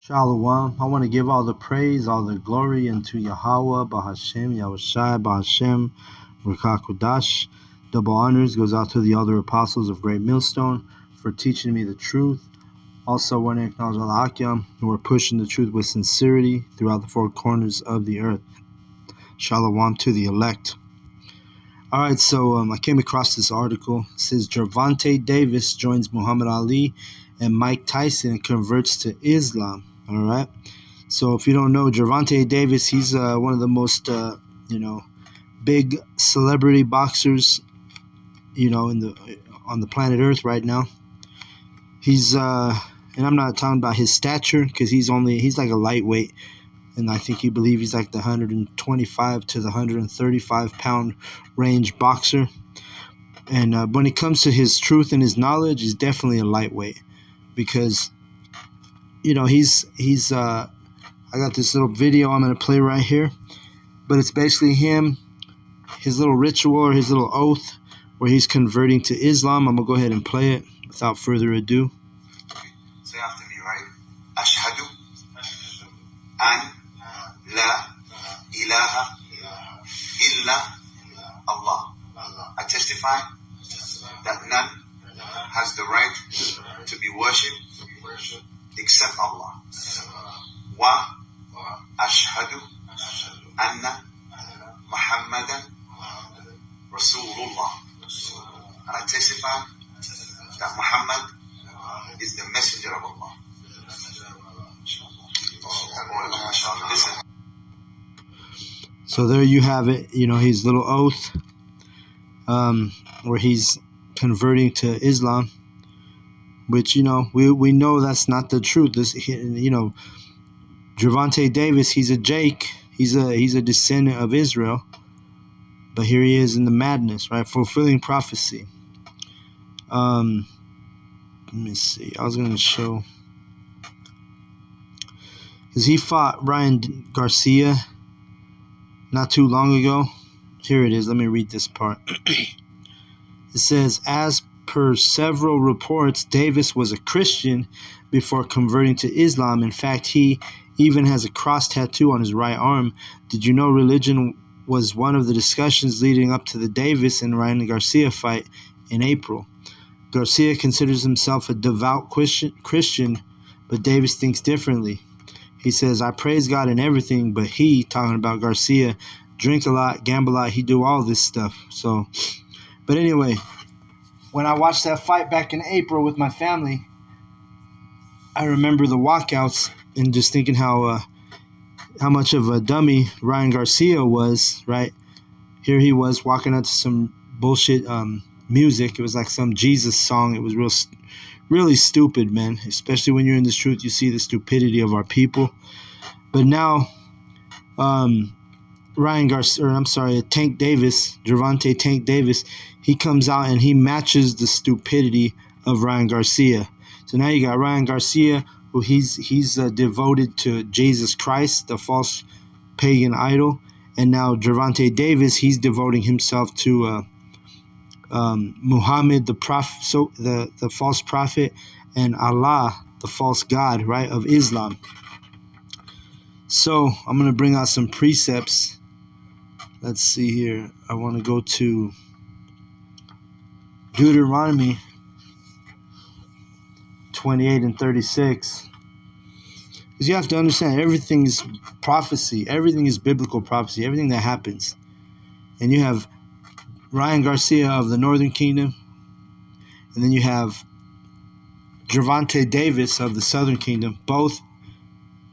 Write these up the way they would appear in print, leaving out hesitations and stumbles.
Shalom. I want to give all the praise, all the glory unto Yahweh, Bahashem, Yahushai, Bahashem, Rakakudash. Double honors goes out to the elder apostles of Great Millstone for teaching me the truth. Also want to acknowledge Allah Akyam, who are pushing the truth with sincerity throughout the four corners of the earth. Shalom to the elect. All right, so I came across this article. It says Gervonta Davis joins Muhammad Ali and Mike Tyson and converts to Islam. All right. So if you don't know, Gervonta Davis, he's one of the most, big celebrity boxers, on the planet Earth right now. He's, and I'm not talking about his stature because he's like a lightweight. And I think he's like the 125 to the 135 pound range boxer. And when it comes to his truth and his knowledge, he's definitely a lightweight because I got this little video I'm going to play right here, but it's basically him, his little ritual or his little oath where he's converting to Islam. I'm going to go ahead and play it without further ado. Say after me, right? Ashhadu an la ilaha illa Allah. I testify that none has the right to be worshipped except Allah. Wa ashhadu anna Muhammadan Rasulullah. And I testify that Muhammad is the messenger of Allah. Listen. So there you have it, his little oath where he's converting to Islam, which, we know that's not the truth. Gervonta Davis, he's a Jake. He's a descendant of Israel. But here he is in the madness, right? Fulfilling prophecy. Let me see. I was going to show. Because he fought Ryan Garcia not too long ago. Here it is. Let me read this part. It says, as per several reports, Davis was a Christian before converting to Islam. In fact, he even has a cross tattoo on his right arm. Did you know religion was one of the discussions leading up to the Davis and Ryan Garcia fight in April? Garcia considers himself a devout Christian, but Davis thinks differently. He says, I praise God in everything, but he, talking about Garcia, drink a lot, gamble a lot, he do all this stuff. So, but anyway, when I watched that fight back in April with my family, I remember the walkouts and just thinking how much of a dummy Ryan Garcia was, right? Here he was walking out to some bullshit music. It was like some Jesus song. It was really stupid, man. Especially when you're in this truth, you see the stupidity of our people. But now, Tank Davis, Gervonta Tank Davis, he comes out and he matches the stupidity of Ryan Garcia. So now you got Ryan Garcia, who he's devoted to Jesus Christ, the false pagan idol, and now Gervonta Davis, he's devoting himself to Muhammad, the prophet, so the false prophet, and Allah, the false god, right, of Islam. So I'm gonna bring out some precepts. Let's see here. I want to go to Deuteronomy 28 and 36. Because you have to understand, everything is prophecy. Everything is biblical prophecy. Everything that happens. And you have Ryan Garcia of the Northern Kingdom. And then you have Gervonta Davis of the Southern Kingdom. Both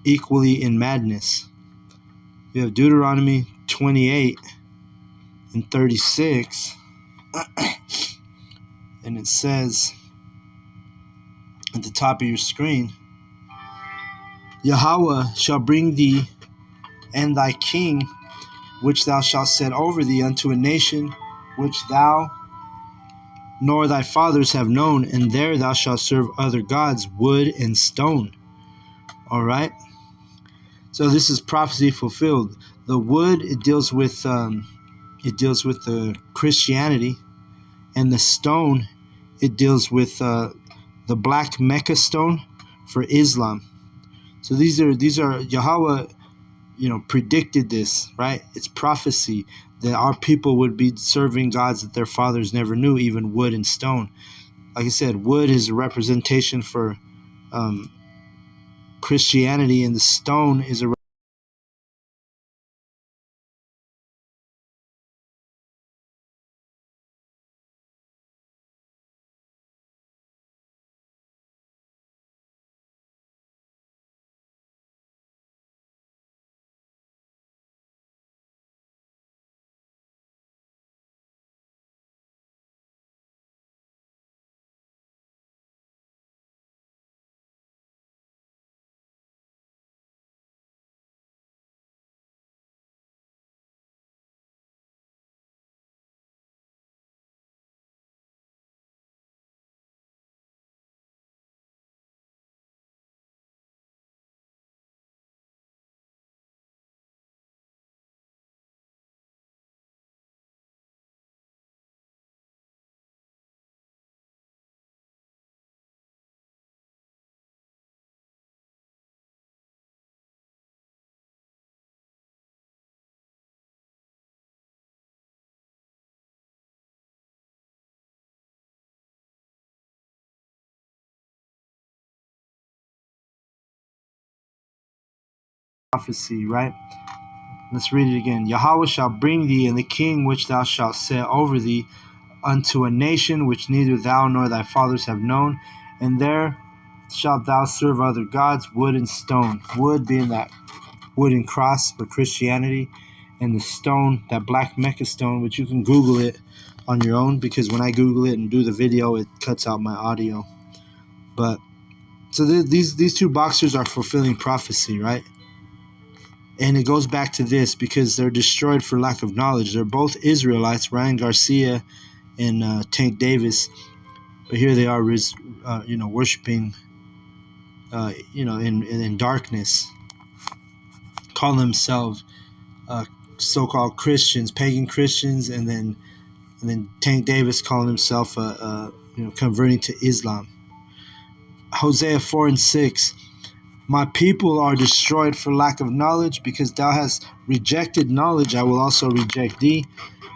equally in madness. You have Deuteronomy 28 and 36. And it says at the top of your screen, Yahweh shall bring thee and thy king, which thou shalt set over thee, unto a nation which thou nor thy fathers have known, and there thou shalt serve other gods, wood and stone. All right. So this is prophecy fulfilled. The wood, it deals with the Christianity, and the stone, it deals with the black Mecca stone for Islam. So these are Yahweh, predicted this, right? It's prophecy that our people would be serving gods that their fathers never knew, even wood and stone. Like I said, wood is a representation for Christianity, and the stone is a prophecy, right? Let's read it again. Yahweh shall bring thee, and the king which thou shalt set over thee, unto a nation which neither thou nor thy fathers have known, and there shalt thou serve other gods, wood and stone. Wood being that wooden cross for Christianity, and the stone, that black Mecca stone, which you can Google it on your own, because when I Google it and do the video, it cuts out my audio. But so these two boxers are fulfilling prophecy, right? And it goes back to this because they're destroyed for lack of knowledge. They're both Israelites, Ryan Garcia and Tank Davis, but here they are, worshiping, in darkness, call themselves so-called Christians, pagan Christians, and then Tank Davis calling himself converting to Islam. Hosea 4:6. My people are destroyed for lack of knowledge, because thou hast rejected knowledge, I will also reject thee,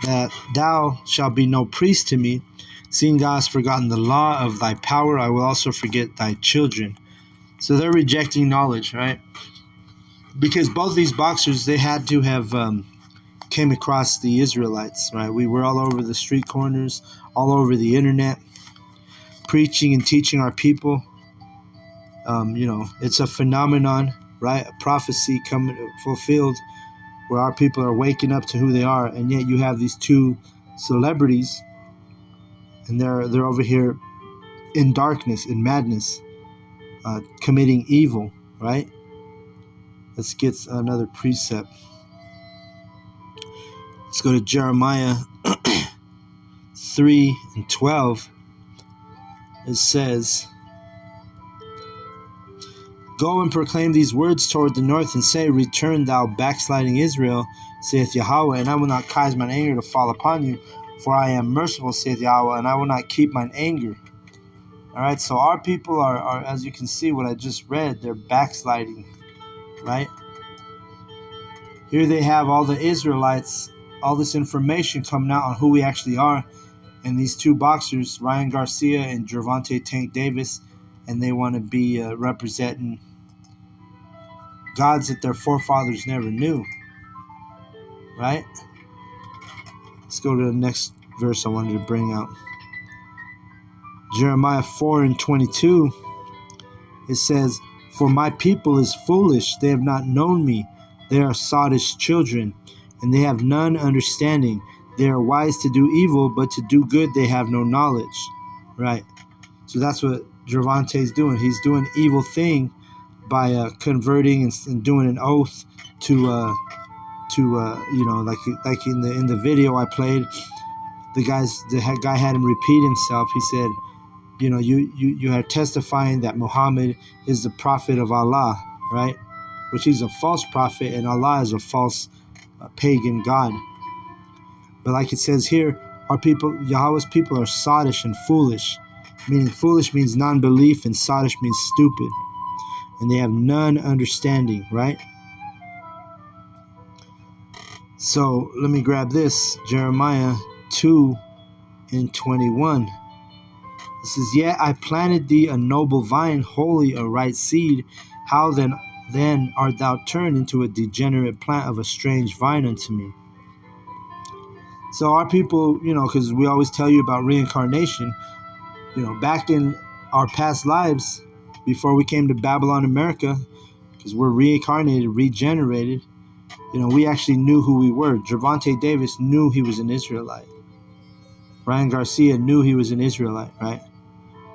that thou shalt be no priest to me. Seeing thou hast forgotten the law of thy power, I will also forget thy children. So they're rejecting knowledge, right? Because both these boxers, they had to have came across the Israelites, right? We were all over the street corners, all over the internet, preaching and teaching our people. It's a phenomenon, right? A prophecy coming fulfilled, where our people are waking up to who they are, and yet you have these two celebrities, and they're over here in darkness, in madness, committing evil, right? Let's get another precept. Let's go to Jeremiah 3:12. It says, Go and proclaim these words toward the north, and say, Return, thou backsliding Israel, saith Yahweh, and I will not cause mine anger to fall upon you, for I am merciful, saith Yahweh, and I will not keep mine anger. All right, so our people are, as you can see, what I just read, they're backsliding, right? Here they have all the Israelites, all this information coming out on who we actually are, and these two boxers, Ryan Garcia and Gervonta Tank Davis, and they want to be representing gods that their forefathers never knew, right? Let's go to the next verse I wanted to bring out. Jeremiah 4:22. It says, For my people is foolish, they have not known me. They are sottish children, and they have none understanding. They are wise to do evil, but to do good they have no knowledge. Right? So that's what Gervonta is doing. He's doing an evil thing by converting and doing an oath to like in the video I played, the guy had him repeat himself. He said, you are testifying that Muhammad is the prophet of Allah, right? Which he's a false prophet, and Allah is a false pagan god. But like it says here, our people, Yahweh's people, are sottish and foolish. Meaning foolish means non-belief, and sottish means stupid. and they have none understanding, right? So let me grab this, Jeremiah 2:21. It says, "Yet I planted thee a noble vine, wholly a right seed. How then art thou turned into a degenerate plant of a strange vine unto me?" So our people, because we always tell you about reincarnation, back in our past lives, before we came to Babylon, America, because we're reincarnated, regenerated, we actually knew who we were. Gervonta Davis knew he was an Israelite. Ryan Garcia knew he was an Israelite, right?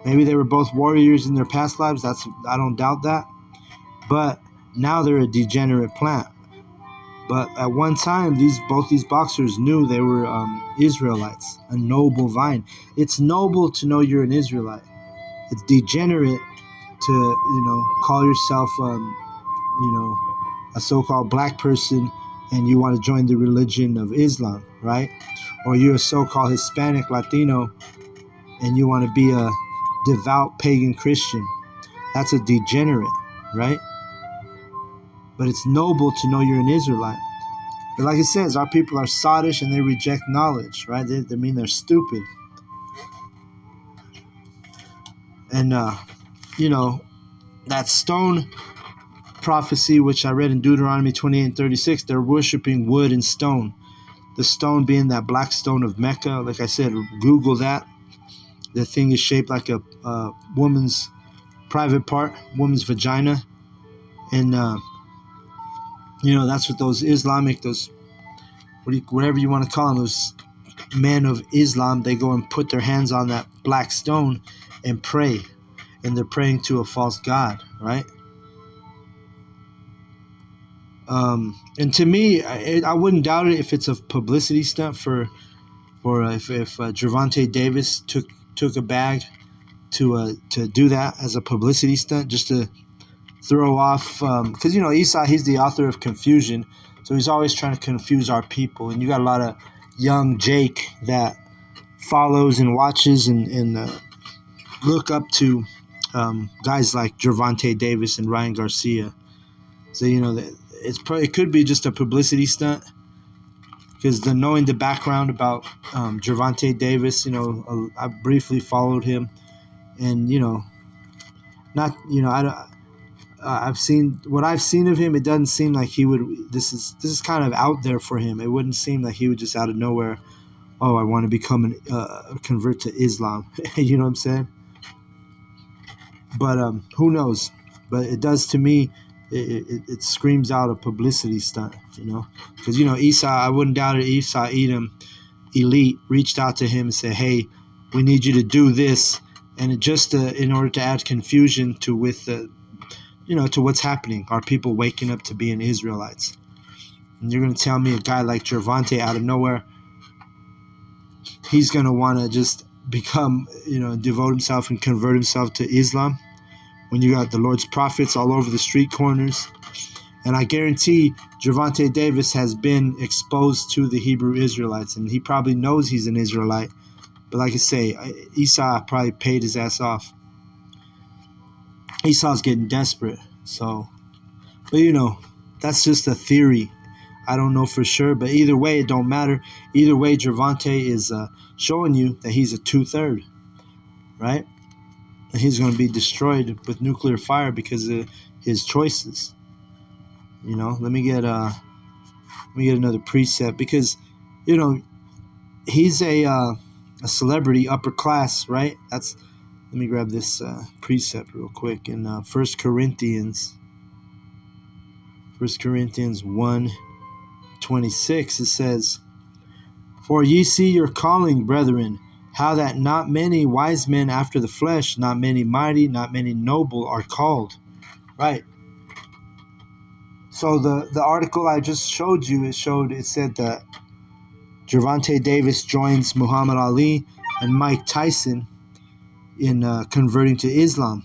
Maybe they were both warriors in their past lives. I don't doubt that. But now they're a degenerate plant. But at one time, both these boxers knew they were Israelites, a noble vine. It's noble to know you're an Israelite. It's degenerate to, call yourself, a so-called black person and you want to join the religion of Islam, right? Or you're a so-called Hispanic Latino and you want to be a devout pagan Christian. That's a degenerate, right? But it's noble to know you're an Israelite. But like it says, our people are sottish and they reject knowledge, right? They mean they're stupid. And, that stone prophecy, which I read in Deuteronomy 28:36, they're worshiping wood and stone. The stone being that black stone of Mecca. Like I said, Google that. The thing is shaped like a woman's private part, woman's vagina. And, that's what those Islamic, whatever you want to call them, those men of Islam, they go and put their hands on that black stone and pray. And they're praying to a false god, right? And to me, I wouldn't doubt it if it's a publicity stunt or if Gervonta Davis took a bag to do that as a publicity stunt, just to throw off, because Esau, he's the author of confusion, so he's always trying to confuse our people. And you got a lot of young Jake that follows and watches and look up to guys like Gervonta Davis and Ryan Garcia. So it could be just a publicity stunt, because knowing the background about Gervonta Davis, I briefly followed him, and I've seen what I've seen of him. It doesn't seem like he would. This is kind of out there for him. It wouldn't seem like he would just out of nowhere, "Oh, I want to become convert to Islam." You know what I'm saying? But who knows? But it does to me. It screams out a publicity stunt, because Esau. I wouldn't doubt it. Esau Edom elite reached out to him and said, "Hey, we need you to do this," and in order to add confusion to what's happening. Our people waking up to being Israelites. And you're going to tell me a guy like Gervonta out of nowhere, he's going to want to just become, devote himself and convert himself to Islam, when you got the Lord's prophets all over the street corners. And I guarantee Gervonta Davis has been exposed to the Hebrew Israelites, and he probably knows he's an Israelite. But like I say, Esau probably paid his ass off. Esau's getting desperate. So, but that's just a theory. I don't know for sure, but either way, it don't matter. Either way, Gervonta is showing you that he's a 2/3, right? And he's going to be destroyed with nuclear fire because of his choices. Let me get another precept, because he's a celebrity, upper class, right? Let me grab this precept real quick in 1 Corinthians 1:26. It says, "For ye see your calling, brethren, how that not many wise men after the flesh, not many mighty, not many noble are called." Right. So the article I just showed you, it said that Gervonta Davis joins Muhammad Ali and Mike Tyson in converting to Islam.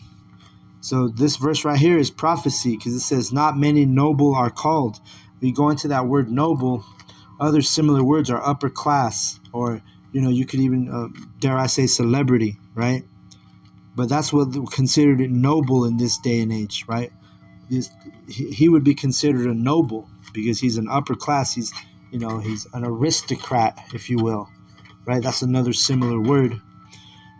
So this verse right here is prophecy, because it says not many noble are called. We go into that word noble, other similar words are upper class, or you could even dare I say celebrity, right? But that's what considered noble in this day and age, right? he would be considered a noble because he's an upper class. He's an aristocrat, if you will, right? That's another similar word.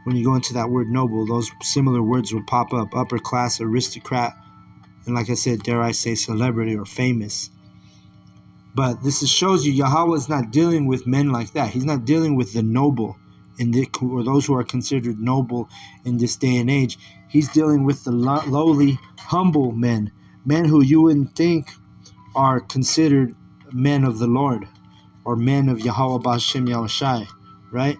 When you go into that word noble, those similar words will pop up: upper class, aristocrat, and like I said, dare I say, celebrity or famous. But this shows you Yahweh is not dealing with men like that. He's not dealing with the noble or those who are considered noble in this day and age. He's dealing with the lowly, humble men who you wouldn't think are considered men of the Lord or men of Yahweh B'Hashem Yahushai, right?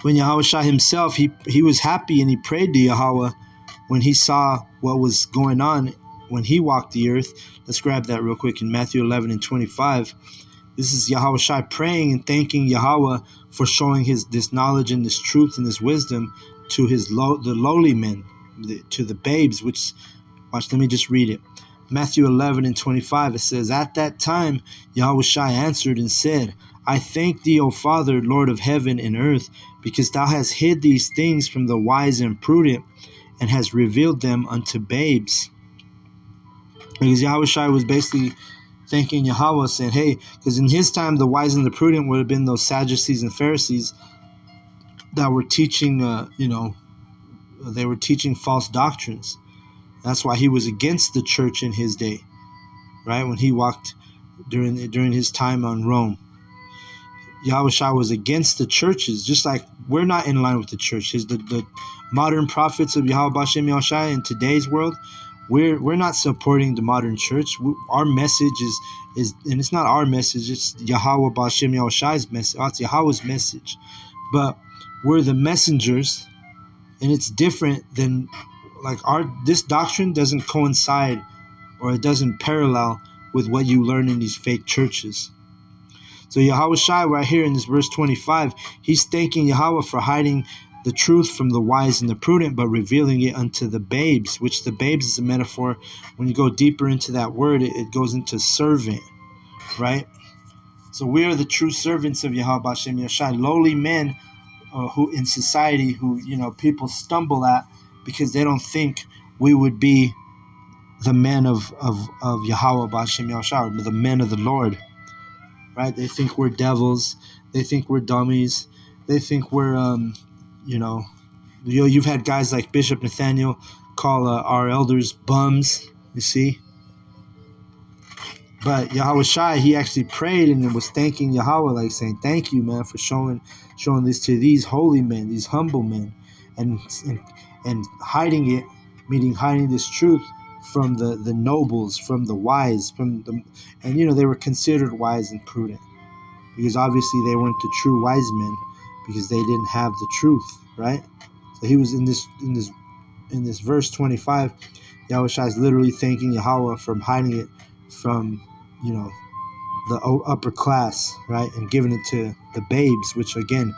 When Yahushai himself, he was happy and he prayed to Yahweh when he saw what was going on when he walked the earth. Let's grab that real quick in Matthew 11 and 25. This is Yahushai praying and thanking Yahweh for showing this knowledge and this truth and this wisdom to the lowly men, to the babes. Let me just read it. Matthew 11 and 25, it says, "At that time Yahushai answered and said, I thank thee, O Father, Lord of heaven and earth, because thou hast hid these things from the wise and prudent, and hast revealed them unto babes." Because Yahushua was basically thanking Yahweh, saying, hey, because in his time, the wise and the prudent would have been those Sadducees and Pharisees that were teaching, they were teaching false doctrines. That's why he was against the church in his day, right? When he walked during his time on Rome. Yahushua was against the churches, just like we're not in line with the church. The modern prophets of Yahweh B'Hashem Yahushua in today's world, we're not supporting the modern church. Our message is, and it's not our message, it's Yahweh B'Hashem Yahushua's message. It's Yahweh's message. But we're the messengers, and it's different than, like, this doctrine doesn't coincide or it doesn't parallel with what you learn in these fake churches. So Yahushua right here in this verse 25, he's thanking Yahweh for hiding the truth from the wise and the prudent, but revealing it unto the babes, which the babes is a metaphor. When you go deeper into that word, it goes into servant, right? So we are the true servants of Yahweh B'Hashem Yahushua, lowly men who in society who people stumble at because they don't think we would be the men of Yahweh B'Hashem Yahushua, or the men of the Lord. Right? They think we're devils. They think we're dummies. They think we're, you've had guys like Bishop Nathaniel call our elders bums, you see. But Yahushua, he actually prayed and was thanking Yahweh, like saying, thank you, man, for showing this to these holy men, these humble men, and hiding it, meaning hiding this truth from the nobles, from the wise, and they were considered wise and prudent because obviously they weren't the true wise men because they didn't have the truth, right? So he was in this verse 25, Yahushua is literally thanking Yahweh for hiding it from the upper class, right, and giving it to the babes, which again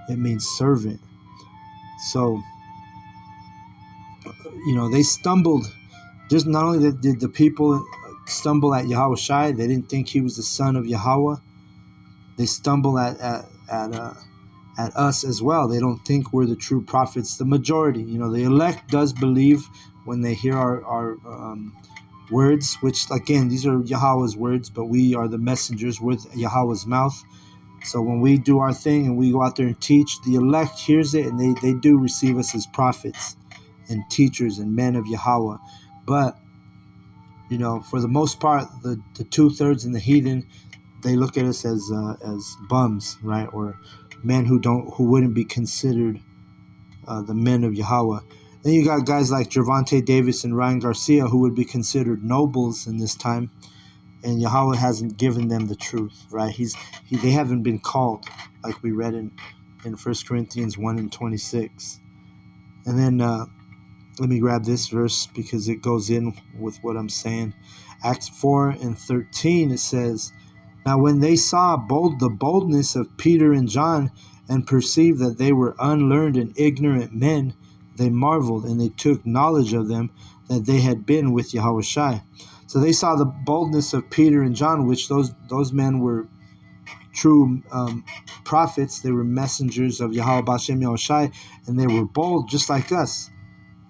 it means servant. So they stumbled. Just not only did the people stumble at Yahushua, they didn't think he was the son of Yahweh. They stumble at us as well. They don't think we're the true prophets. The majority, the elect does believe when they hear our words, which again, these are Yahweh's words, but we are the messengers with Yahweh's mouth. So when we do our thing and we go out there and teach, the elect hears it and they do receive us as prophets and teachers and men of Yahweh. But, for the most part, the 2/3 and the heathen, they look at us as bums, right? Or men who wouldn't be considered the men of Yahweh. Then you got guys like Gervonta Davis and Ryan Garcia who would be considered nobles in this time, and Yahweh hasn't given them the truth, right? They haven't been called, like we read in 1 Corinthians 1 and 26. And then let me grab this verse because it goes in with what I'm saying. Acts 4 and 13, it says, "Now when they saw the boldness of Peter and John and perceived that they were unlearned and ignorant men, they marveled, and they took knowledge of them that they had been with Yahushua." So they saw the boldness of Peter and John, which those men were true prophets. They were messengers of Yahweh B'Hashem Yahushua, and they were bold just like us.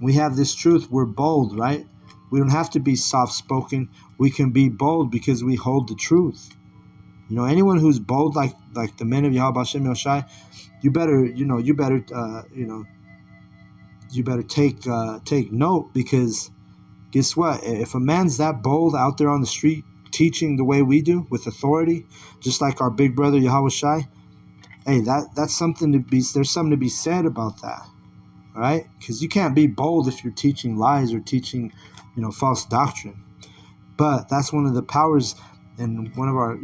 We have this truth. We're bold, right? We don't have to be soft-spoken. We can be bold because we hold the truth. You know, anyone who's bold like the men of Yahweh Hashem Yahushai, you better take note, because guess what? If a man's that bold out there on the street teaching the way we do with authority, just like our big brother Yahweh Shai, hey, that's something to be. There's something to be said about that, right? Because you can't be bold if you're teaching lies or teaching, false doctrine. But that's one of the powers, and one of our,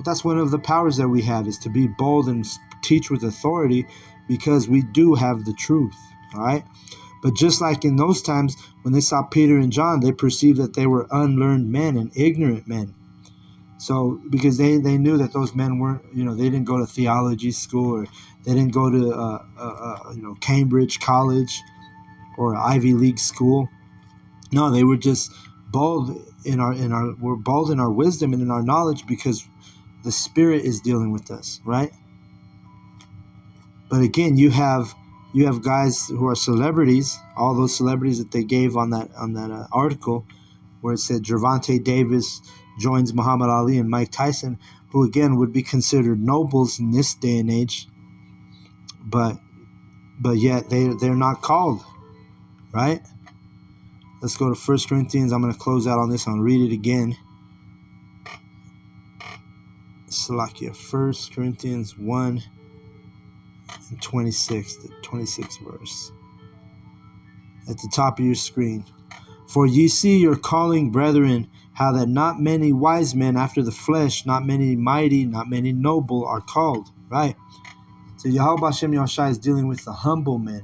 that's one of the powers that we have, is to be bold and teach with authority, because we do have the truth, all right? But just like in those times when they saw Peter and John, they perceived that they were unlearned men and ignorant men. So because they knew that those men weren't, they didn't go to theology school, or they didn't go to Cambridge College or Ivy League school. No, they were just bold we're bold in our wisdom and in our knowledge, because the Spirit is dealing with us, right? But again, you have guys who are celebrities, all those celebrities that they gave on that article, where it said Gervonta Davis joins Muhammad Ali and Mike Tyson, who again would be considered nobles in this day and age, but yet they're not called, right? Let's go to 1 Corinthians. I'm going to close out on this. I'll read it again. Salakia, 1 Corinthians 1 and 26, the 26th verse. At the top of your screen. For ye see your calling, brethren, how that not many wise men after the flesh, not many mighty, not many noble are called. Right? So Yahweh Hashem Yahushai is dealing with the humble men.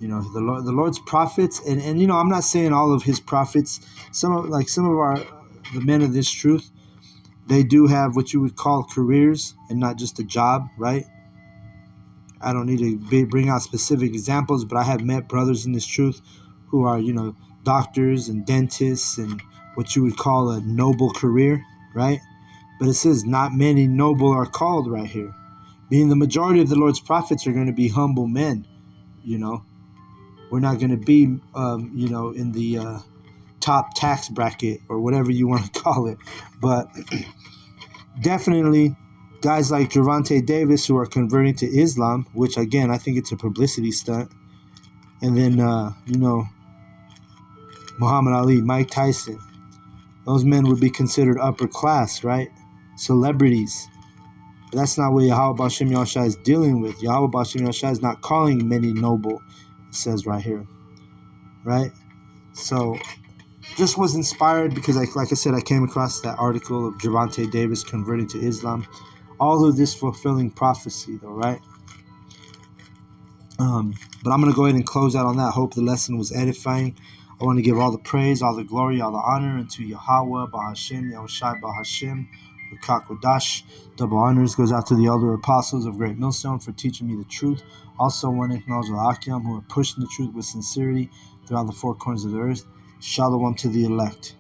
The Lord's prophets, and I'm not saying all of his prophets. Some of the men of this truth, they do have what you would call careers and not just a job, right? I don't need to bring out specific examples, but I have met brothers in this truth who are, doctors and dentists and what you would call a noble career, right? But it says not many noble are called right here, meaning the majority of the Lord's prophets are going to be humble men. We're not going to be, in the top tax bracket or whatever you want to call it. But definitely guys like Gervonta Davis who are converting to Islam, which, again, I think it's a publicity stunt. And then, Muhammad Ali, Mike Tyson. Those men would be considered upper class, right? Celebrities. But that's not what Yahweh Hashem Yahushai is dealing with. Yahweh Hashem Yahushai is not calling many noble, it says right here. Right? So, just was inspired because, like I said, I came across that article of Gervonta Davis converting to Islam. All of this fulfilling prophecy, though, right? But I'm going to go ahead and close out on that. I hope the lesson was edifying. I want to give all the praise, all the glory, all the honor unto Yahweh, Bahashem, Yahushai, Bahashem, Ruach. Double honors goes out to the elder apostles of Great Millstone for teaching me the truth. Also, want to acknowledge the Akim who are pushing the truth with sincerity throughout the four corners of the earth. Shalom to the elect.